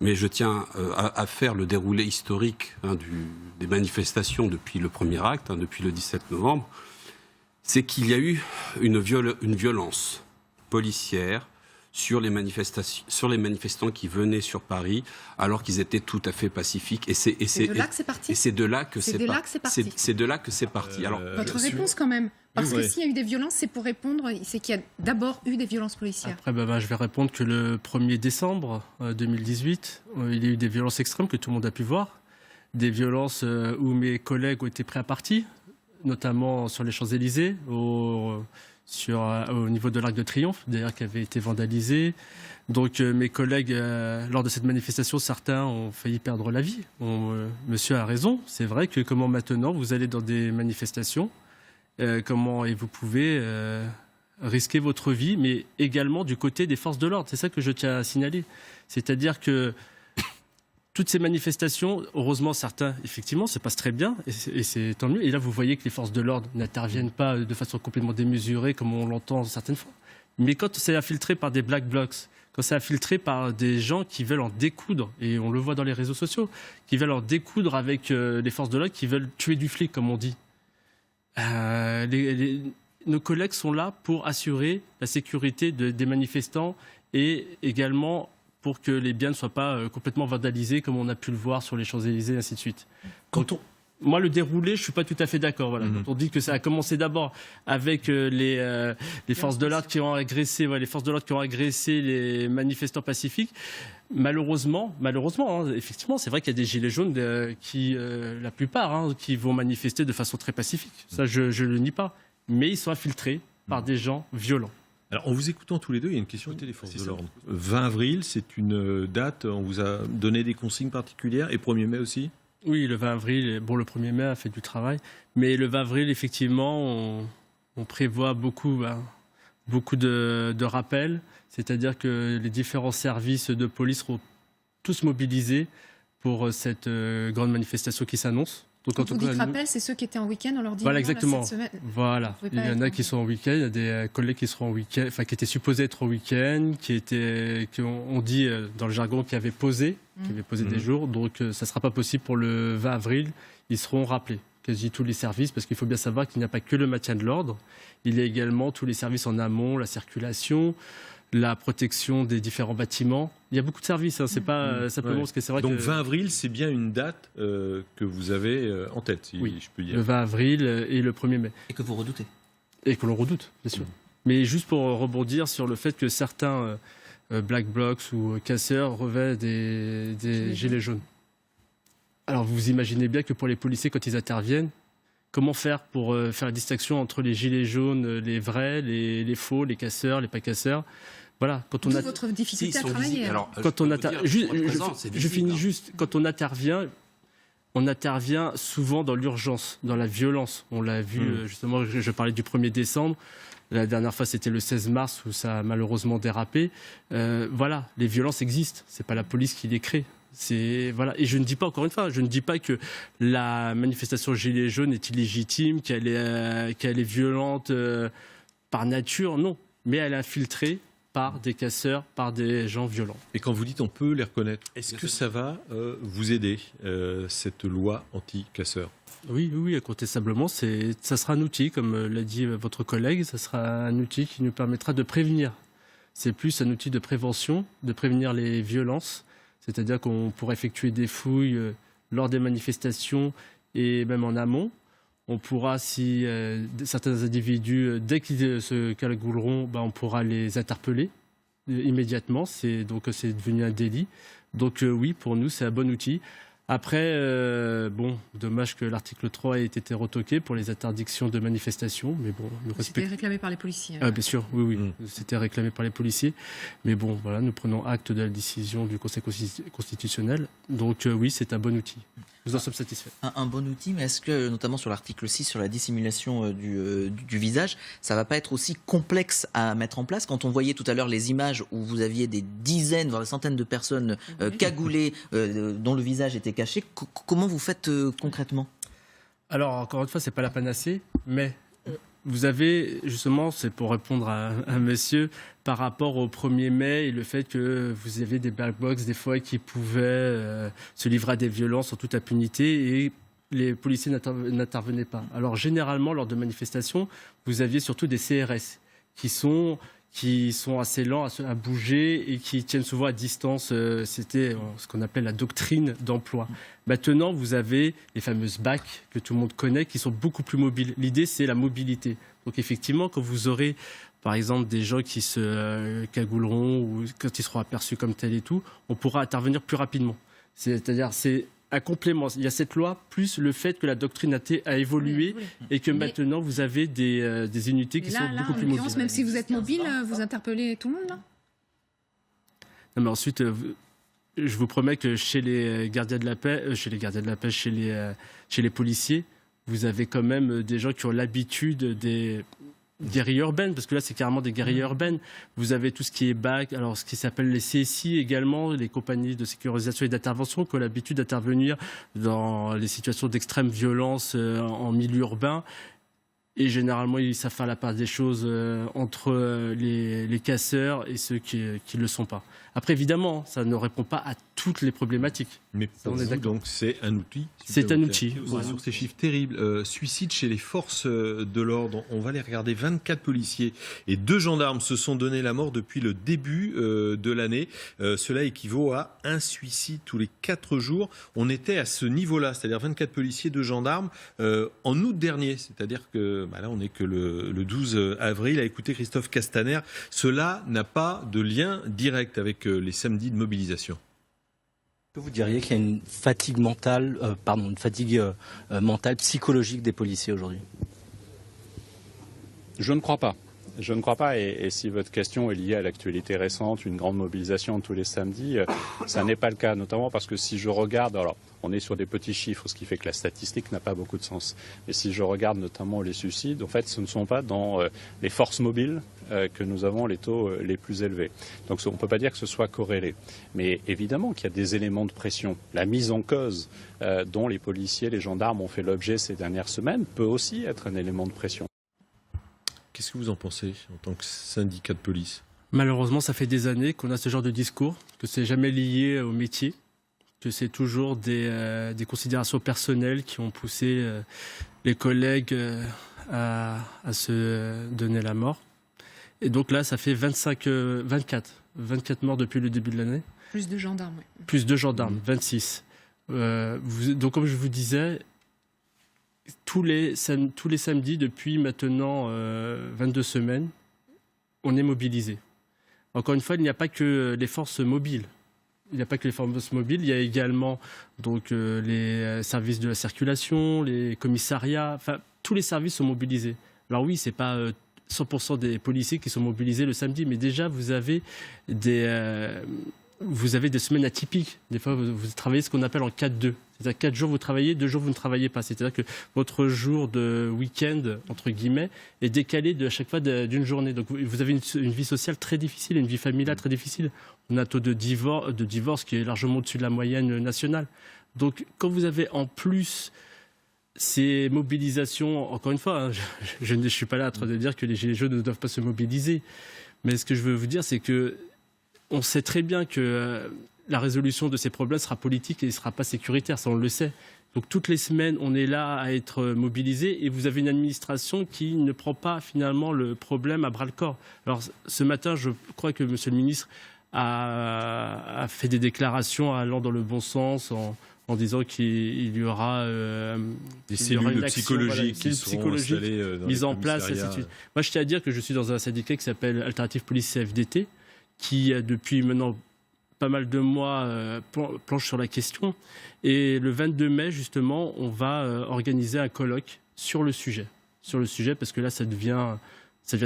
mais je tiens à faire le déroulé historique des manifestations depuis le premier acte, depuis le 17 novembre, c'est qu'il y a eu une violence policière sur les manifestants qui venaient sur Paris alors qu'ils étaient tout à fait pacifiques. Et c'est de là que c'est parti. Et c'est de là que c'est parti. Alors, votre réponse quand même, parce que s'il y a eu des violences, c'est pour répondre, c'est qu'il y a d'abord eu des violences policières. Après, je vais répondre que le 1er décembre 2018, il y a eu des violences extrêmes que tout le monde a pu voir. Des violences où mes collègues ont été pris à partie, notamment sur les Champs-Élysées, au niveau de l'Arc de Triomphe, d'ailleurs, qui avait été vandalisé. Donc mes collègues, lors de cette manifestation, certains ont failli perdre la vie. Monsieur a raison, c'est vrai que comment maintenant vous allez dans des manifestations, et vous pouvez risquer votre vie, mais également du côté des forces de l'ordre. C'est ça que je tiens à signaler. C'est-à-dire que toutes ces manifestations, heureusement certains, effectivement, se passent très bien et c'est tant mieux. Et là, vous voyez que les forces de l'ordre n'interviennent pas de façon complètement démesurée comme on l'entend certaines fois. Mais quand c'est infiltré par des black blocs, quand c'est infiltré par des gens qui veulent en découdre, et on le voit dans les réseaux sociaux, qui veulent en découdre avec les forces de l'ordre, qui veulent tuer du flic, comme on dit. Nos collègues sont là pour assurer la sécurité des manifestants et également pour que les biens ne soient pas complètement vandalisés, comme on a pu le voir sur les Champs-Élysées, et ainsi de suite. Moi, le déroulé, je ne suis pas tout à fait d'accord. Voilà. Quand on dit que ça a commencé d'abord avec les forces de l'ordre qui ont agressé, les manifestants pacifiques, malheureusement, effectivement, c'est vrai qu'il y a des gilets jaunes la plupart, qui vont manifester de façon très pacifique. Ça, je ne le nie pas. Mais ils sont infiltrés par des gens violents. Alors, en vous écoutant tous les deux, il y a une question côté des forces de l'ordre. 20 avril, c'est une date, on vous a donné des consignes particulières, et 1er mai aussi ? Oui, le 20 avril, le 1er mai a fait du travail, mais le 20 avril, effectivement, on prévoit beaucoup de rappels, c'est-à-dire que les différents services de police seront tous mobilisés pour cette grande manifestation qui s'annonce. Donc, quand on dit rappel, c'est ceux qui étaient en week-end, on leur dit voilà, exactement. Cette semaine. Voilà, il y en a qui sont en week-end, il y a des collègues qui seront en week-end, qui étaient supposés être en week-end, on dit dans le jargon, qui avaient posé des jours. Donc ça ne sera pas possible pour le 20 avril. Ils seront rappelés, quasi tous les services, parce qu'il faut bien savoir qu'il n'y a pas que le maintien de l'ordre. Il y a également tous les services en amont, la circulation, la protection des différents bâtiments. Il y a beaucoup de services, c'est pas simplement parce que c'est vrai. Donc 20 avril, c'est bien une date que vous avez en tête, si je peux dire. Le 20 avril et le 1er mai. Et que vous redoutez. Et que l'on redoute, bien sûr. Mais juste pour rebondir sur le fait que certains black blocs ou casseurs revêtent des gilets jaunes. Alors vous imaginez bien que pour les policiers, quand ils interviennent, comment faire pour faire la distinction entre les gilets jaunes, les vrais, les faux, les casseurs, les pas casseurs. Voilà, quand on votre difficulté à travailler. Alors, quand je finis juste. Quand on intervient souvent dans l'urgence, dans la violence. On l'a vu, justement, je parlais du 1er décembre. La dernière fois, c'était le 16 mars où ça a malheureusement dérapé. Voilà, les violences existent. C'est pas la police qui les crée. Voilà. Et je ne dis pas, encore une fois, je ne dis pas que la manifestation Gilets jaunes est illégitime, qu'elle est violente par nature, non. Mais elle est infiltrée par des casseurs, par des gens violents. Et quand vous dites on peut les reconnaître, est-ce que ça va vous aider, cette loi anti-casseurs ? Oui, incontestablement, ça sera un outil, comme l'a dit votre collègue, ça sera un outil qui nous permettra de prévenir. C'est plus un outil de prévention, de prévenir les violences, c'est-à-dire qu'on pourra effectuer des fouilles lors des manifestations et même en amont. On pourra, si certains individus, dès qu'ils se cagouleront, on pourra les interpeller immédiatement. C'est devenu un délit. Donc oui, pour nous, c'est un bon outil. Après, dommage que l'article 3 ait été retoqué pour les interdictions de manifestation. Mais bon, c'était réclamé par les policiers. Bien sûr, oui. C'était réclamé par les policiers. Mais bon, voilà, nous prenons acte de la décision du Conseil constitutionnel. Donc oui, c'est un bon outil. Nous en sommes satisfaits. Un bon outil, mais est-ce que, notamment sur l'article 6, sur la dissimulation du visage, ça ne va pas être aussi complexe à mettre en place? Quand on voyait tout à l'heure les images où vous aviez des dizaines, voire des centaines de personnes cagoulées, dont le visage était caché, comment vous faites concrètement? Alors, encore une fois, ce n'est pas la panacée, mais Vous avez, justement, c'est pour répondre à monsieur, par rapport au 1er mai et le fait que vous avez des black box, des fois, qui pouvaient se livrer à des violences en toute impunité et les policiers n'intervenaient pas. Alors, généralement, lors de manifestations, vous aviez surtout des CRS qui sont assez lents à bouger et qui tiennent souvent à distance. C'était ce qu'on appelle la doctrine d'emploi. Maintenant, vous avez les fameuses BAC que tout le monde connaît qui sont beaucoup plus mobiles. L'idée, c'est la mobilité. Donc effectivement, quand vous aurez, par exemple, des gens qui se cagouleront ou quand ils seront aperçus comme tels et tout, on pourra intervenir plus rapidement. C'est-à-dire, c'est un complément. Il y a cette loi, plus le fait que la doctrine a évolué et que maintenant vous avez des unités qui sont beaucoup plus mobiles. Même si vous êtes mobile, vous interpellez tout le monde, là ? Non, mais ensuite, je vous promets que chez les gardiens de la paix, chez les policiers, vous avez quand même des gens qui ont l'habitude des guerrilles urbaines, parce que là, c'est carrément des guerrilles urbaines. Vous avez tout ce qui est BAC, alors ce qui s'appelle les CSI également, les compagnies de sécurisation et d'intervention, qui ont l'habitude d'intervenir dans les situations d'extrême violence en milieu urbain. Et généralement, ils savent faire la part des choses entre les casseurs et ceux qui ne le sont pas. Après, évidemment, ça ne répond pas à toutes les problématiques. Mais pour vous, donc, c'est un outil. C'est un outil. Voilà. Sur ces chiffres terribles, suicide chez les forces de l'ordre, on va les regarder. 24 policiers et 2 gendarmes se sont donné la mort depuis le début de l'année. Cela équivaut à un suicide tous les 4 jours. On était à ce niveau-là, c'est-à-dire 24 policiers, 2 gendarmes en août dernier. C'est-à-dire que là, on n'est que le 12 avril. À écouter Christophe Castaner, cela n'a pas de lien direct avec les samedis de mobilisation. Est-ce que vous diriez qu'il y a une fatigue mentale, mentale, psychologique des policiers aujourd'hui ? Je ne crois pas. Je ne crois pas, et si votre question est liée à l'actualité récente, une grande mobilisation tous les samedis, ça n'est pas le cas, notamment parce que si je regarde, alors on est sur des petits chiffres, ce qui fait que la statistique n'a pas beaucoup de sens, mais si je regarde notamment les suicides, en fait ce ne sont pas dans les forces mobiles que nous avons les taux les plus élevés. Donc on ne peut pas dire que ce soit corrélé. Mais évidemment qu'il y a des éléments de pression. La mise en cause dont les policiers, les gendarmes ont fait l'objet ces dernières semaines peut aussi être un élément de pression. Qu'est-ce que vous en pensez en tant que syndicat de police ? Malheureusement, ça fait des années qu'on a ce genre de discours, que c'est jamais lié au métier, que c'est toujours des considérations personnelles qui ont poussé les collègues à se donner la mort. Et donc là, ça fait 24 morts depuis le début de l'année. Plus de gendarmes, oui. Plus de gendarmes, 26. Donc comme je vous disais, tous les samedis, depuis maintenant 22 semaines, on est mobilisé. Encore une fois, il n'y a pas que les forces mobiles. Il n'y a pas que les forces mobiles, il y a également donc, les services de la circulation, les commissariats, enfin, tous les services sont mobilisés. Alors oui, c'est pas 100% des policiers qui sont mobilisés le samedi, mais déjà, vous avez des semaines atypiques. Des fois, vous travaillez ce qu'on appelle en 4-2. C'est-à-dire 4 jours, vous travaillez, 2 jours, vous ne travaillez pas. C'est-à-dire que votre jour de week-end, entre guillemets, est décalé à chaque fois d'une journée. Donc, vous avez une vie sociale très difficile, une vie familiale très difficile. On a un taux de divorce qui est largement au-dessus de la moyenne nationale. Donc, quand vous avez en plus ces mobilisations, encore une fois, hein, je ne suis pas là en train de dire que les Gilets jaunes ne doivent pas se mobiliser. Mais ce que je veux vous dire, c'est que on sait très bien que la résolution de ces problèmes sera politique et ne sera pas sécuritaire, ça on le sait. Donc toutes les semaines, on est là à être mobilisés et vous avez une administration qui ne prend pas finalement le problème à bras-le-corps. Alors ce matin, je crois que M. le ministre a fait des déclarations allant dans le bon sens en disant qu'il y aura des cellules psychologiques qui seront installées mises en place. Et ainsi de suite. Moi, je tiens à dire que je suis dans un syndicat qui s'appelle Alternative Police CFDT, qui depuis maintenant pas mal de mois planche sur la question. Et le 22 mai, justement, on va organiser un colloque sur le sujet, parce que là, ça devient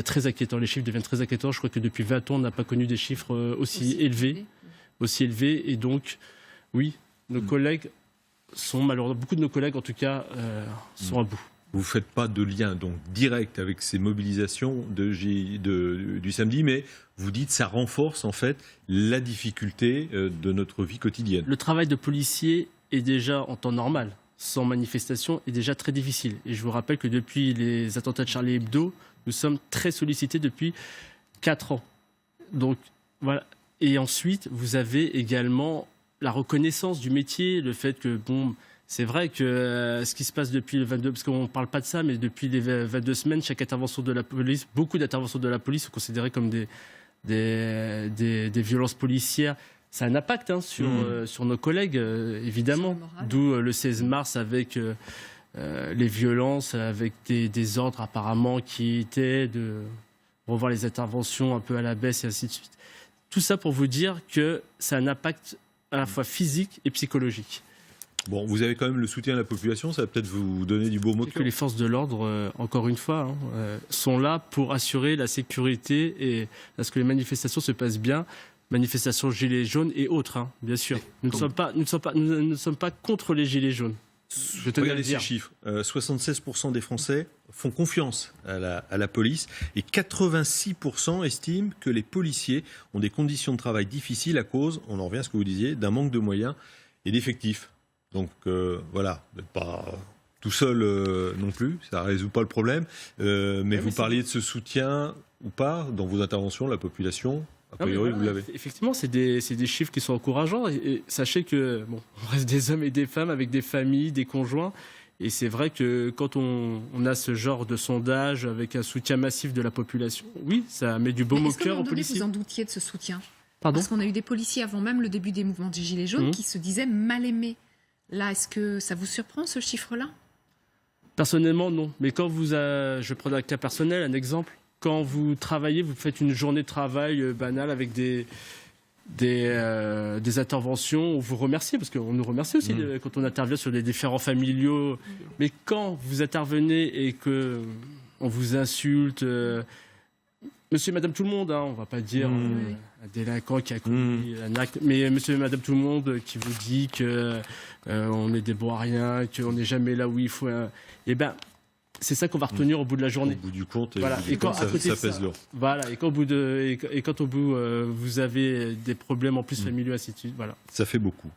très inquiétant. Les chiffres deviennent très inquiétants. Je crois que depuis 20 ans, on n'a pas connu des chiffres aussi élevés. Et donc, oui, nos collègues sont malheureusement, beaucoup de nos collègues, en tout cas, sont à bout. Vous ne faites pas de lien donc direct avec ces mobilisations du samedi, mais vous dites que ça renforce en fait la difficulté de notre vie quotidienne. Le travail de policier est déjà en temps normal. sans manifestation est déjà très difficile. Et je vous rappelle que depuis les attentats de Charlie Hebdo, nous sommes très sollicités depuis 4 ans. Donc voilà. Et ensuite, vous avez également la reconnaissance du métier, le fait que, bon, c'est vrai que ce qui se passe depuis le 22, parce qu'on ne parle pas de ça, mais depuis les 22 semaines, chaque intervention de la police, beaucoup d'interventions de la police sont considérées comme des violences policières. Ça a un impact sur nos collègues, évidemment. D'où le 16 mars avec les violences, avec des ordres apparemment qui étaient de revoir les interventions un peu à la baisse et ainsi de suite. Tout ça pour vous dire que ça a un impact à la fois physique et psychologique. Bon, vous avez quand même le soutien de la population, ça va peut-être vous donner du beau mot de Que cœur. les forces de l'ordre, encore une fois, sont là pour assurer la sécurité et à ce que les manifestations se passent bien. Manifestations gilets jaunes et autres, bien sûr. Nous ne sommes pas contre les gilets jaunes. Regardez ces chiffres. 76% des Français font confiance à la police et 86% estiment que les policiers ont des conditions de travail difficiles à cause, on en revient à ce que vous disiez, d'un manque de moyens et d'effectifs. Donc voilà, vous n'êtes pas tout seul non plus, ça ne résout pas le problème. Mais vous parliez de ce soutien ou pas dans vos interventions, la population. A priori, vous l'avez. Effectivement, c'est des chiffres qui sont encourageants. Et sachez que on reste des hommes et des femmes avec des familles, des conjoints. Et c'est vrai que quand on a ce genre de sondage avec un soutien massif de la population, oui, ça met du baume au cœur aux policiers. Vous en doutiez de ce soutien? Pardon? Parce qu'on a eu des policiers avant même le début des mouvements des Gilets jaunes qui se disaient mal aimés. Là, est-ce que ça vous surprend, ce chiffre-là? Personnellement, non. Mais quand je prends un cas personnel, un exemple. Quand vous travaillez, vous faites une journée de travail banale avec des interventions, on vous remercie, parce qu'on nous remercie aussi quand on intervient sur des différends familiaux. Mais quand vous intervenez et qu'on vous insulte, monsieur et madame tout le monde, on ne va pas dire un délinquant qui a commis un acte, mais monsieur et madame tout le monde qui vous dit qu'on est des bons à rien, qu'on n'est jamais là où il faut. Eh bien, c'est ça qu'on va retenir au bout de la journée. Au bout du compte, voilà. Et quand, ça pèse lourd. Voilà. Et quand au bout, vous avez des problèmes en plus familiaux, ainsi de suite. Voilà. Ça fait beaucoup.